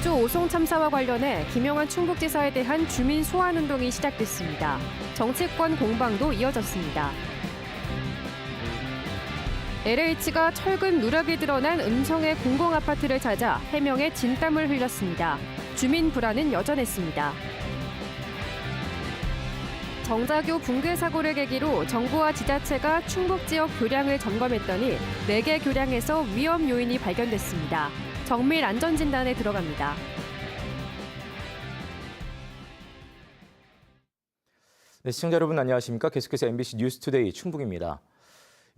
광주 오송 참사와 관련해 김영환 충북지사에 대한 주민 소환 운동이 시작됐습니다. 정치권 공방도 이어졌습니다. LH가 철근 누락이 드러난 음성의 공공아파트를 찾아 해명에 진땀을 흘렸습니다. 주민 불안은 여전했습니다. 정자교 붕괴 사고를 계기로 정부와 지자체가 충북 지역 교량을 점검했더니 4개 교량에서 위험 요인이 발견됐습니다. 정밀 안전진단에 들어갑니다. 네, 시청자 여러분 안녕하십니까? 계속해서 MBC 뉴스투데이 충북입니다.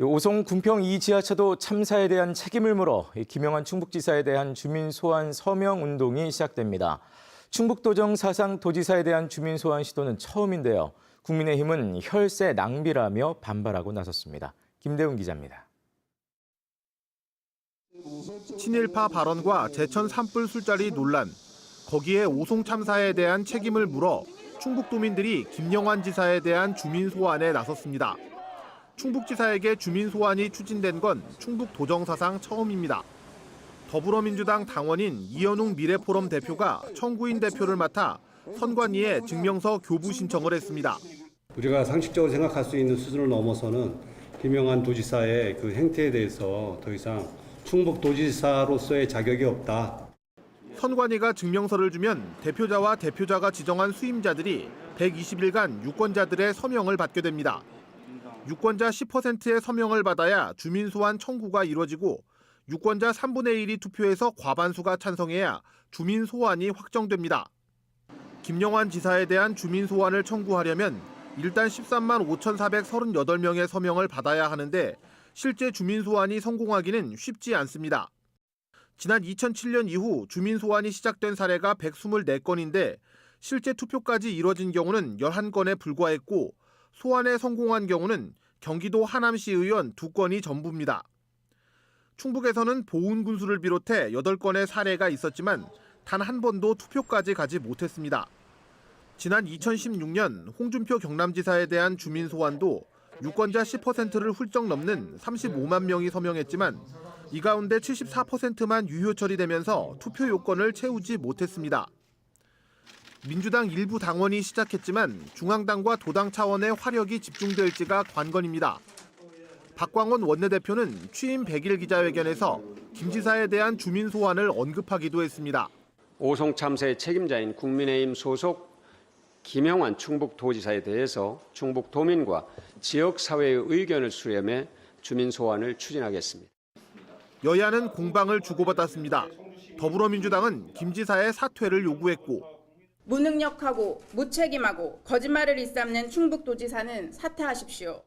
오송 군평 2 지하차도 참사에 대한 책임을 물어 김영환 충북지사에 대한 주민 소환 서명 운동이 시작됩니다. 충북도정 사상 도지사에 대한 주민 소환 시도는 처음인데요. 국민의힘은 혈세 낭비라며 반발하고 나섰습니다. 김대훈 기자입니다. 친일파 발언과 제천 산불 술자리 논란, 거기에 오송 참사에 대한 책임을 물어 충북도민들이 김영환 지사에 대한 주민 소환에 나섰습니다. 충북지사에게 주민 소환이 추진된 건 충북 도정 사상 처음입니다. 더불어민주당 당원인 이현웅 미래포럼 대표가 청구인 대표를 맡아 선관위에 증명서 교부 신청을 했습니다. 우리가 상식적으로 생각할 수 있는 수준을 넘어서는 김영환 도지사의 그 행태에 대해서 더 이상 충북 도지사로서의 자격이 없다. 선관위가 증명서를 주면 대표자와 대표자가 지정한 수임자들이 120일간 유권자들의 서명을 받게 됩니다. 유권자 10%의 서명을 받아야 주민 소환 청구가 이루어지고 유권자 3분의 1이 투표해서 과반수가 찬성해야 주민 소환이 확정됩니다. 김영환 지사에 대한 주민 소환을 청구하려면 일단 13만 5,438명의 서명을 받아야 하는데 실제 주민 소환이 성공하기는 쉽지 않습니다. 지난 2007년 이후 주민 소환이 시작된 사례가 124건인데 실제 투표까지 이뤄진 경우는 11건에 불과했고 소환에 성공한 경우는 경기도 하남시 의원 2건이 전부입니다. 충북에서는 보훈 군수를 비롯해 8건의 사례가 있었지만 단 한 번도 투표까지 가지 못했습니다. 지난 2016년 홍준표 경남지사에 대한 주민 소환도 유권자 10%를 훌쩍 넘는 35만 명이 서명했지만 이 가운데 74%만 유효 처리되면서 투표 요건을 채우지 못했습니다. 민주당 일부 당원이 시작했지만 중앙당과 도당 차원의 화력이 집중될지가 관건입니다. 박광원 원내대표는 취임 100일 기자회견에서 김 지사에 대한 주민 소환을 언급하기도 했습니다. 오송 참사의 책임자인 국민의힘 소속 김영환 충북도지사에 대해서 충북도민과 지역사회의 의견을 수렴해 주민 소환을 추진하겠습니다. 여야는 공방을 주고받았습니다. 더불어민주당은 김 지사의 사퇴를 요구했고 무능력하고 무책임하고 거짓말을 일삼는 충북도지사는 사퇴하십시오.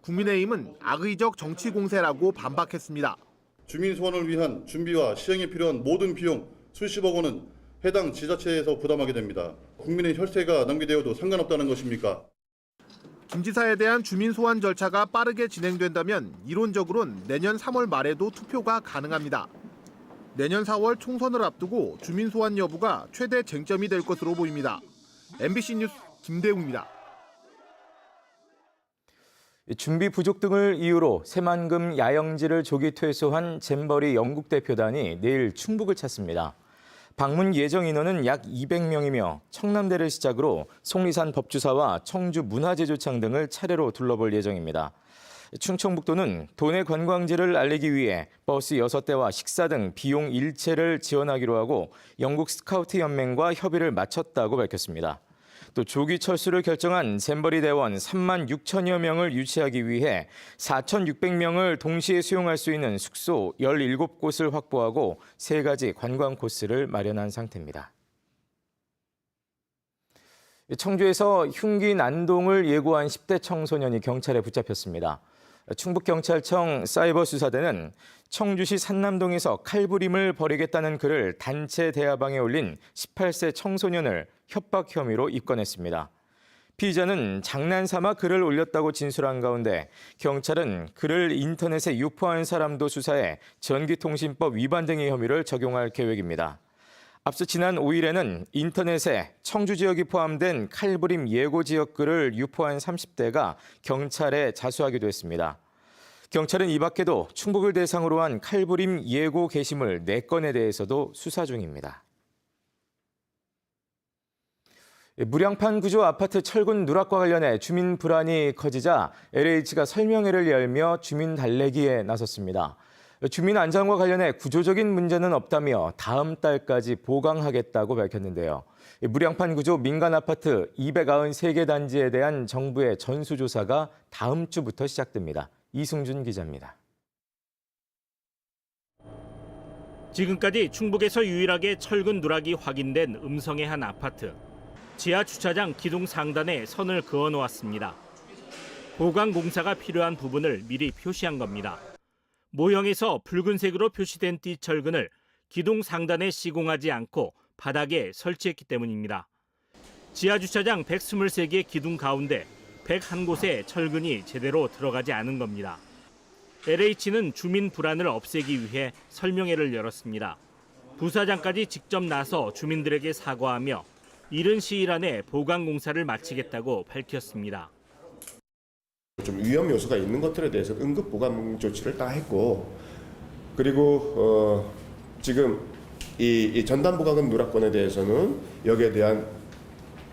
국민의힘은 악의적 정치 공세라고 반박했습니다. 주민 소환을 위한 준비와 시행에 필요한 모든 비용 수십억 원은 해당 지자체에서 부담하게 됩니다. 국민의 혈세가 낭비되어도 상관없다는 것입니까? 김 지사에 대한 주민 소환 절차가 빠르게 진행된다면 이론적으로는 내년 3월 말에도 투표가 가능합니다. 내년 4월 총선을 앞두고 주민 소환 여부가 최대 쟁점이 될 것으로 보입니다. MBC 뉴스 김대웅입니다. 준비 부족 등을 이유로 새만금 야영지를 조기 퇴소한 잼버리 영국 대표단이 내일 충북을 찾습니다. 방문 예정 인원은 약 200명이며 청남대를 시작으로 속리산 법주사와 청주 문화제조창 등을 차례로 둘러볼 예정입니다. 충청북도는 도내 관광지를 알리기 위해 버스 6대와 식사 등 비용 일체를 지원하기로 하고 영국 스카우트 연맹과 협의를 마쳤다고 밝혔습니다. 또 조기 철수를 결정한 잼버리 대원 3만 6천여 명을 유치하기 위해 4,600명을 동시에 수용할 수 있는 숙소 17곳을 확보하고 3가지 관광 코스를 마련한 상태입니다. 청주에서 흉기 난동을 예고한 10대 청소년이 경찰에 붙잡혔습니다. 충북경찰청 사이버수사대는 청주시 산남동에서 칼부림을 벌이겠다는 글을 단체 대화방에 올린 18세 청소년을 협박 혐의로 입건했습니다. 피의자는 장난삼아 글을 올렸다고 진술한 가운데 경찰은 글을 인터넷에 유포한 사람도 수사해 전기통신법 위반 등의 혐의를 적용할 계획입니다. 앞서 지난 5일에는 인터넷에 청주 지역이 포함된 칼부림 예고 지역 글을 유포한 30대가 경찰에 자수하기도 했습니다. 경찰은 이 밖에도 충북을 대상으로 한 칼부림 예고 게시물 4건에 대해서도 수사 중입니다. 무량판 구조 아파트 철근 누락과 관련해 주민 불안이 커지자 LH가 설명회를 열며 주민 달래기에 나섰습니다. 주민 안전과 관련해 구조적인 문제는 없다며 다음 달까지 보강하겠다고 밝혔는데요. 무량판 구조 민간 아파트 293개 단지에 대한 정부의 전수조사가 다음 주부터 시작됩니다. 이승준 기자입니다. 지금까지 충북에서 유일하게 철근 누락이 확인된 음성의 한 아파트. 지하 주차장 기둥 상단에 선을 그어 놓았습니다. 보강 공사가 필요한 부분을 미리 표시한 겁니다. 모형에서 붉은색으로 표시된 띠철근을 기둥 상단에 시공하지 않고 바닥에 설치했기 때문입니다. 지하 주차장 123개 기둥 가운데 101곳에 철근이 제대로 들어가지 않은 겁니다. LH는 주민 불안을 없애기 위해 설명회를 열었습니다. 부사장까지 직접 나서 주민들에게 사과하며 이른 시일 안에 보강 공사를 마치겠다고 밝혔습니다. 좀 위험 요소가 있는 것들에 대해서 응급 보강 조치를 다 했고, 그리고 지금 이 전담 보강금 누락건에 대해서는 여기에 대한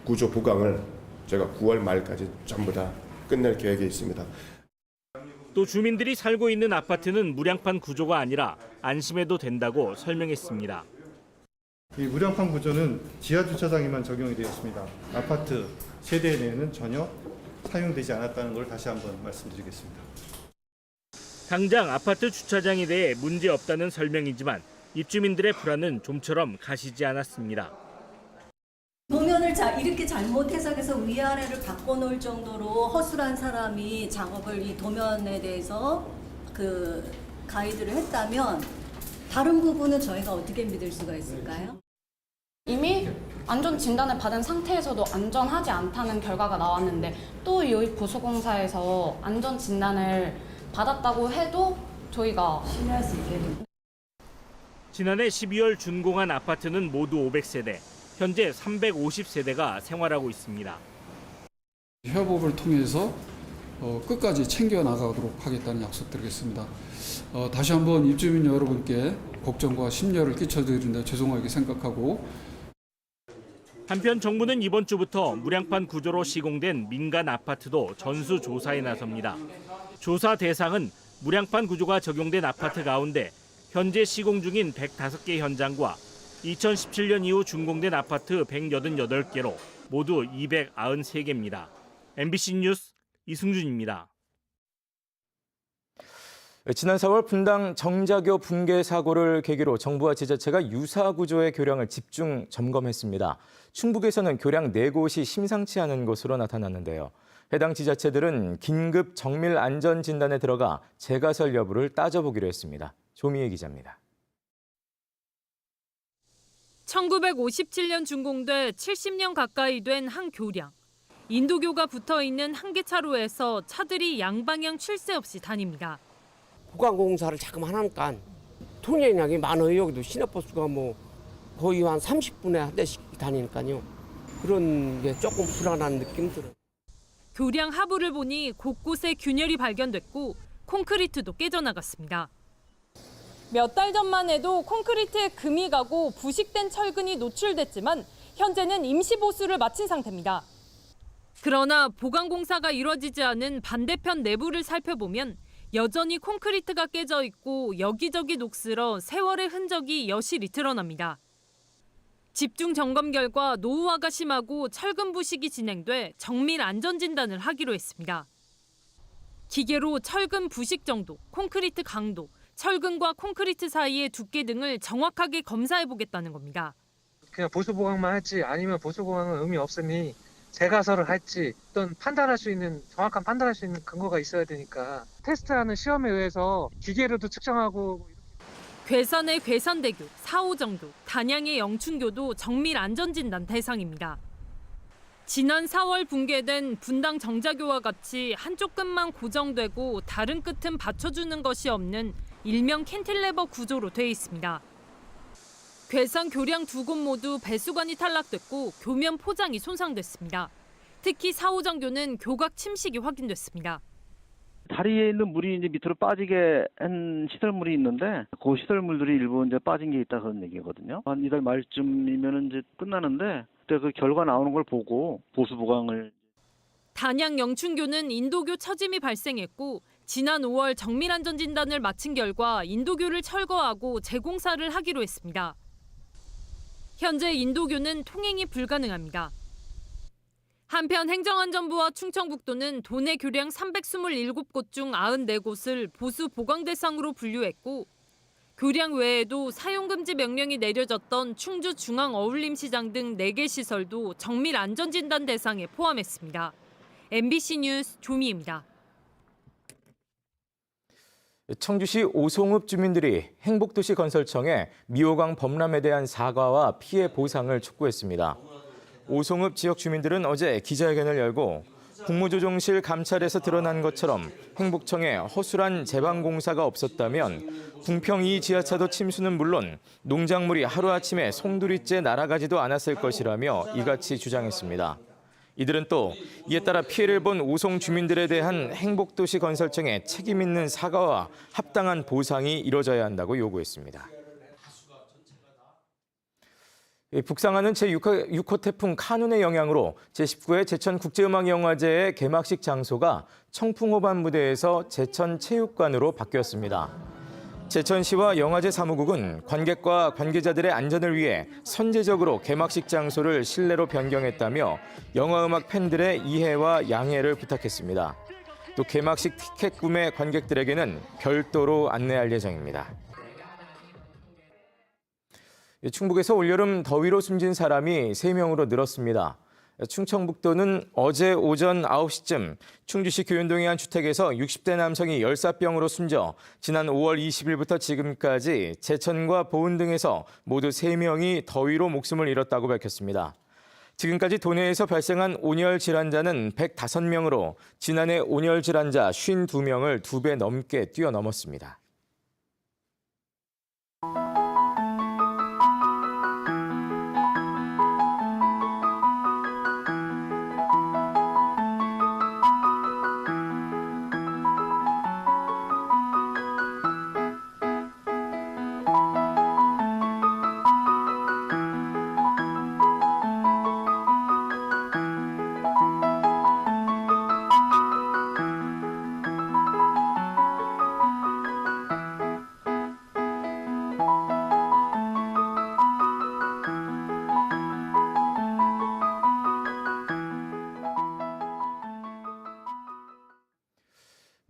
구조 보강을 제가 9월 말까지 전부 다 끝낼 계획에 있습니다. 또 주민들이 살고 있는 아파트는 무량판 구조가 아니라 안심해도 된다고 설명했습니다. 이 무량판 구조는 지하 주차장에만 적용이 되었습니다. 아파트 세대 내에는 전혀 사용되지 않았다는 걸 다시 한번 말씀드리겠습니다. 당장 아파트 주차장에 대해 문제 없다는 설명이지만 입주민들의 불안은 좀처럼 가시지 않았습니다. 도면을 이렇게 잘못 해석해서 위아래를 바꿔놓을 정도로 허술한 사람이 작업을 이 도면에 대해서 가이드를 했다면 다른 부분은 저희가 어떻게 믿을 수가 있을까요? 이미 안전 진단을 받은 상태에서도 안전하지 않다는 결과가 나왔는데 또 이 보수공사에서 안전 진단을 받았다고 해도 저희가 신뢰할 수 있게. 지난해 12월 준공한 아파트는 모두 500세대, 현재 350세대가 생활하고 있습니다. 협업을 통해서 끝까지 챙겨나가도록 하겠다는 약속드리겠습니다. 다시 한번 입주민 여러분께 걱정과 심려를 끼쳐드린 데 죄송하게 생각하고, 한편 정부는 이번 주부터 무량판 구조로 시공된 민간 아파트도 전수조사에 나섭니다. 조사 대상은 무량판 구조가 적용된 아파트 가운데 현재 시공 중인 105개 현장과 2017년 이후 준공된 아파트 188개로 모두 293개입니다. MBC 뉴스 이승준입니다. 지난 4월 분당 정자교 붕괴 사고를 계기로 정부와 지자체가 유사 구조의 교량을 집중 점검했습니다. 충북에서는 교량 4곳이 심상치 않은 것으로 나타났는데요. 해당 지자체들은 긴급 정밀 안전 진단에 들어가 재가설 여부를 따져보기로 했습니다. 조미애 기자입니다. 1957년 준공돼 70년 가까이 된 한 교량. 인도교가 붙어있는 한 개 차로에서 차들이 양방향 쉴 새 없이 다닙니다. 보강공사를 자꾸 하니까 통행량이 많아요. 여기도 시내버스가 거의 한 30분에 한 대씩 다니니까요. 그런 게 조금 불안한 느낌 들어요. 교량 하부를 보니 곳곳에 균열이 발견됐고 콘크리트도 깨져나갔습니다. 몇 달 전만 해도 콘크리트에 금이 가고 부식된 철근이 노출됐지만 현재는 임시 보수를 마친 상태입니다. 그러나 보강 공사가 이뤄지지 않은 반대편 내부를 살펴보면 여전히 콘크리트가 깨져 있고 여기저기 녹슬어 세월의 흔적이 여실히 드러납니다. 집중 점검 결과 노후화가 심하고 철근 부식이 진행돼 정밀 안전 진단을 하기로 했습니다. 기계로 철근 부식 정도, 콘크리트 강도, 철근과 콘크리트 사이의 두께 등을 정확하게 검사해 보겠다는 겁니다. 그냥 보수 보강만 할지 아니면 보수 보강은 의미 없으니 재가설을 할지 어떤 정확한 판단할 수 있는 근거가 있어야 되니까 테스트하는 시험에 의해서 기계로도 측정하고. 괴산의 괴산대교, 사오정교, 단양의 영춘교도 정밀 안전진단 대상입니다. 지난 4월 붕괴된 분당 정자교와 같이 한쪽 끝만 고정되고 다른 끝은 받쳐주는 것이 없는 일명 캔틸레버 구조로 돼 있습니다. 괴산 교량 2곳 모두 배수관이 탈락됐고 교면 포장이 손상됐습니다. 특히 사오정교는 교각 침식이 확인됐습니다. 다리에 있는 물이 이제 밑으로 빠지게 한 시설물이 있는데 그 시설물들이 일부 이제 빠진 게 있다 그런 얘기거든요. 한 이달 말쯤이면은 이제 끝나는데 그때 그 결과 나오는 걸 보고 보수 보강을. 단양 영춘교는 인도교 처짐이 발생했고 지난 5월 정밀안전진단을 마친 결과 인도교를 철거하고 재공사를 하기로 했습니다. 현재 인도교는 통행이 불가능합니다. 한편 행정안전부와 충청북도는 도내 교량 327곳 중 94곳을 보수 보강 대상으로 분류했고 교량 외에도 사용금지 명령이 내려졌던 충주 중앙어울림시장 등 4개 시설도 정밀안전진단 대상에 포함했습니다. MBC 뉴스 조미입니다. 청주시 오송읍 주민들이 행복도시건설청에 미호강 범람에 대한 사과와 피해 보상을 촉구했습니다. 오송읍 지역 주민들은 어제 기자회견을 열고 국무조정실 감찰에서 드러난 것처럼 행복청에 허술한 제방공사가 없었다면 궁평 2 지하차도 침수는 물론 농작물이 하루아침에 송두리째 날아가지도 않았을 것이라며 이같이 주장했습니다. 이들은 또 이에 따라 피해를 본 오송 주민들에 대한 행복도시건설청의 책임 있는 사과와 합당한 보상이 이뤄져야 한다고 요구했습니다. 북상하는 제6호 태풍 카눈의 영향으로 제19회 제천국제음악영화제의 개막식 장소가 청풍호반 무대에서 제천체육관으로 바뀌었습니다. 제천시와 영화제 사무국은 관객과 관계자들의 안전을 위해 선제적으로 개막식 장소를 실내로 변경했다며 영화음악 팬들의 이해와 양해를 부탁했습니다. 또 개막식 티켓 구매 관객들에게는 별도로 안내할 예정입니다. 충북에서 올여름 더위로 숨진 사람이 3명으로 늘었습니다. 충청북도는 어제 오전 9시쯤 충주시 교윤동의 한 주택에서 60대 남성이 열사병으로 숨져 지난 5월 20일부터 지금까지 제천과 보은 등에서 모두 3명이 더위로 목숨을 잃었다고 밝혔습니다. 지금까지 도내에서 발생한 온열 질환자는 105명으로 지난해 온열 질환자 52명을 2배 넘게 뛰어넘었습니다.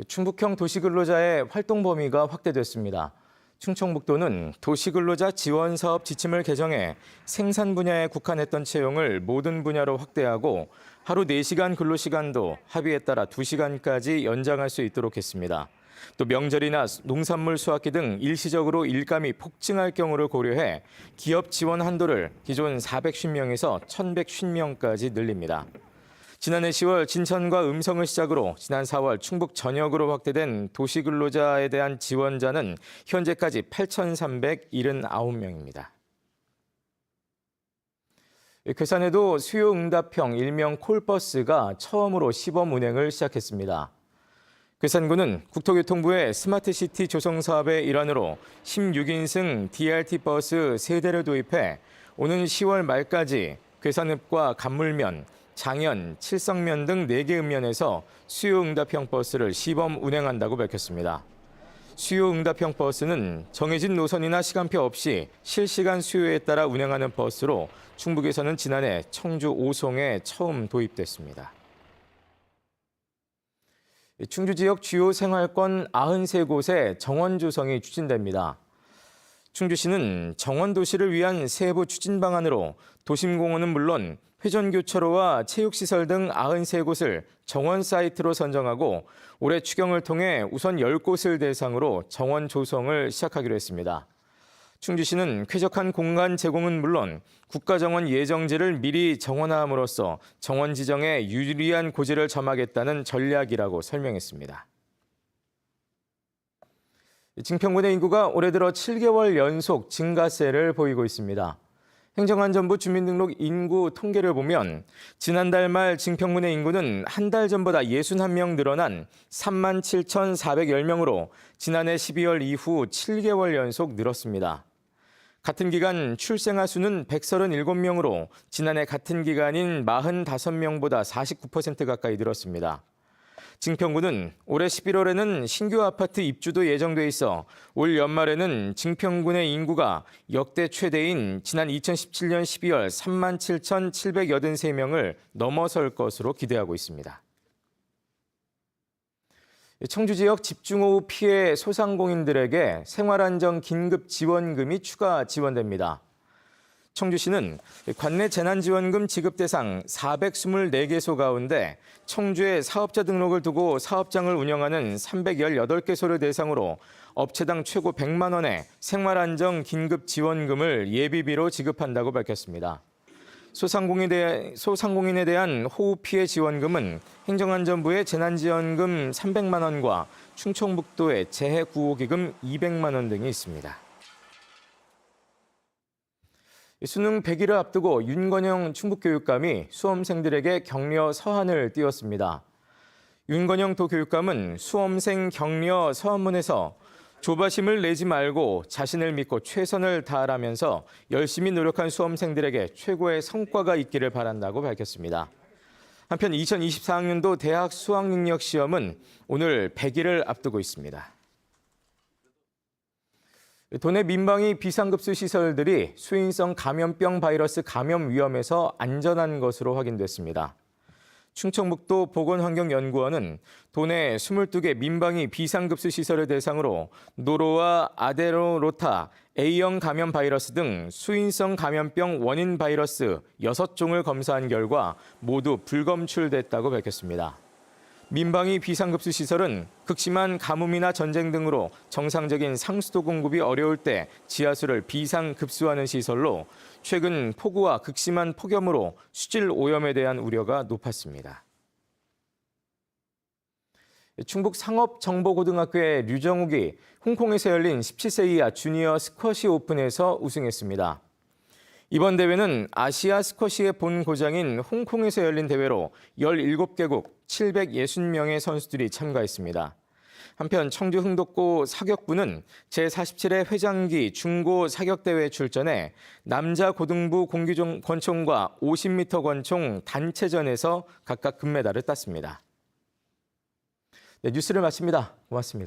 충북형 도시근로자의 활동 범위가 확대됐습니다. 충청북도는 도시근로자 지원사업 지침을 개정해 생산 분야에 국한했던 채용을 모든 분야로 확대하고 하루 4시간 근로시간도 합의에 따라 2시간까지 연장할 수 있도록 했습니다. 또 명절이나 농산물 수확기 등 일시적으로 일감이 폭증할 경우를 고려해 기업 지원 한도를 기존 450명에서 1,150명까지 늘립니다. 지난해 10월 진천과 음성을 시작으로 지난 4월 충북 전역으로 확대된 도시근로자에 대한 지원자는 현재까지 8,379명입니다. 괴산에도 수요응답형 일명 콜버스가 처음으로 시범 운행을 시작했습니다. 괴산군은 국토교통부의 스마트시티 조성 사업의 일환으로 16인승 DRT 버스 3대를 도입해 오는 10월 말까지 괴산읍과 간물면, 장현, 칠성면 등 4개 읍면에서 수요응답형 버스를 시범 운행한다고 밝혔습니다. 수요응답형 버스는 정해진 노선이나 시간표 없이 실시간 수요에 따라 운행하는 버스로 충북에서는 지난해 청주 오송에 처음 도입됐습니다. 충주 지역 주요 생활권 93곳에 정원 조성이 추진됩니다. 충주시는 정원 도시를 위한 세부 추진 방안으로 도심공원은 물론 회전교차로와 체육시설 등 93곳을 정원 사이트로 선정하고 올해 추경을 통해 우선 10곳을 대상으로 정원 조성을 시작하기로 했습니다. 충주시는 쾌적한 공간 제공은 물론 국가정원 예정지를 미리 정원화함으로써 정원 지정에 유리한 고지를 점하겠다는 전략이라고 설명했습니다. 증평군의 인구가 올해 들어 7개월 연속 증가세를 보이고 있습니다. 행정안전부 주민등록 인구 통계를 보면 지난달 말 증평군의 인구는 한 달 전보다 61명 늘어난 37,410명으로 지난해 12월 이후 7개월 연속 늘었습니다. 같은 기간 출생아 수는 137명으로 지난해 같은 기간인 45명보다 49% 가까이 늘었습니다. 증평군은 올해 11월에는 신규 아파트 입주도 예정돼 있어 올 연말에는 증평군의 인구가 역대 최대인 지난 2017년 12월 37,783명을 넘어설 것으로 기대하고 있습니다. 청주 지역 집중호우 피해 소상공인들에게 생활안정 긴급 지원금이 추가 지원됩니다. 청주시는 관내 재난지원금 지급 대상 424개소 가운데 청주에 사업자 등록을 두고 사업장을 운영하는 318개소를 대상으로 업체당 최고 100만 원의 생활안정 긴급 지원금을 예비비로 지급한다고 밝혔습니다. 소상공인에 대한 호우 피해 지원금은 행정안전부의 재난지원금 300만 원과 충청북도의 재해구호기금 200만 원 등이 있습니다. 수능 100일을 앞두고 윤건영 충북교육감이 수험생들에게 격려 서한을 띄웠습니다. 윤건영 도교육감은 수험생 격려 서한문에서 조바심을 내지 말고 자신을 믿고 최선을 다하라면서 열심히 노력한 수험생들에게 최고의 성과가 있기를 바란다고 밝혔습니다. 한편 2024학년도 대학 수학능력시험은 오늘 100일을 앞두고 있습니다. 도내 민방위 비상급수 시설들이 수인성 감염병 바이러스 감염 위험에서 안전한 것으로 확인됐습니다. 충청북도 보건환경연구원은 도내 22개 민방위 비상급수 시설을 대상으로 노로와 아데노로타, A형 감염 바이러스 등 수인성 감염병 원인 바이러스 6종을 검사한 결과 모두 불검출됐다고 밝혔습니다. 민방위 비상급수 시설은 극심한 가뭄이나 전쟁 등으로 정상적인 상수도 공급이 어려울 때 지하수를 비상급수하는 시설로 최근 폭우와 극심한 폭염으로 수질 오염에 대한 우려가 높았습니다. 충북 상업정보고등학교의 류정욱이 홍콩에서 열린 17세 이하 주니어 스쿼시 오픈에서 우승했습니다. 이번 대회는 아시아 스쿼시의 본고장인 홍콩에서 열린 대회로 17개국 760명의 선수들이 참가했습니다. 한편 청주 흥덕고 사격부는 제47회 회장기 중고 사격대회에 출전해 남자 고등부 권총과 50m 권총 단체전에서 각각 금메달을 땄습니다. 네, 뉴스를 마칩니다. 고맙습니다.